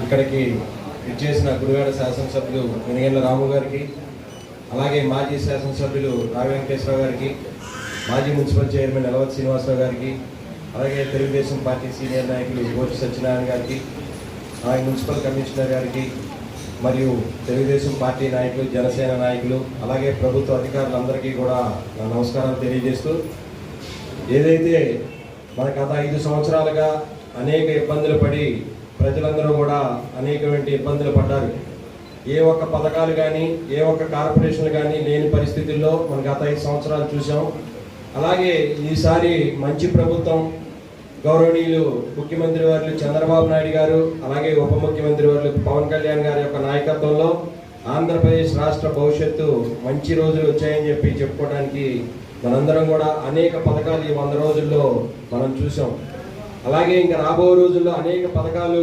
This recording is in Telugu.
ఇక్కడికి ఇచ్చేసిన గుడివాడ శాసనసభ్యులు వెనిగండ్ల రాము గారికి, అలాగే మాజీ శాసనసభ్యులు రావి వెంకటేశ్వరరావు గారికి, మాజీ మున్సిపల్ చైర్మన్ ఎలవత్ శ్రీనివాసరావు గారికి, అలాగే తెలుగుదేశం పార్టీ సీనియర్ నాయకులు గోచి సత్యనారాయణ గారికి, అలాగే మున్సిపల్ కమిషనర్ గారికి, మరియు తెలుగుదేశం పార్టీ నాయకులు, జనసేన నాయకులు, అలాగే ప్రభుత్వ అధికారులందరికీ కూడా నా నమస్కారాలు తెలియజేస్తూ, ఏదైతే మన గత 5 సంవత్సరాలుగా అనేక ఇబ్బందులు పడి ప్రజలందరూ కూడా అనేకమైన ఇబ్బందులు పడ్డారు. ఏ ఒక్క పథకాలు కానీ, ఏ ఒక్క కార్పొరేషన్లు కానీ లేని పరిస్థితుల్లో మనం గత 5 సంవత్సరాలు చూసాం. అలాగే ఈసారి మంచి ప్రభుత్వం, గౌరవనీయులు ముఖ్యమంత్రి వర్యులు చంద్రబాబు నాయుడు గారు, అలాగే ఉప ముఖ్యమంత్రి వర్యులు పవన్ కళ్యాణ్ గారి యొక్క నాయకత్వంలో ఆంధ్రప్రదేశ్ రాష్ట్ర భవిష్యత్తు మంచి రోజులు వచ్చాయని చెప్పుకోవడానికి మనందరం కూడా అనేక పథకాలు ఈ 100 రోజుల్లో మనం చూసాం. అలాగే ఇంకా రాబోయే రోజుల్లో అనేక పథకాలు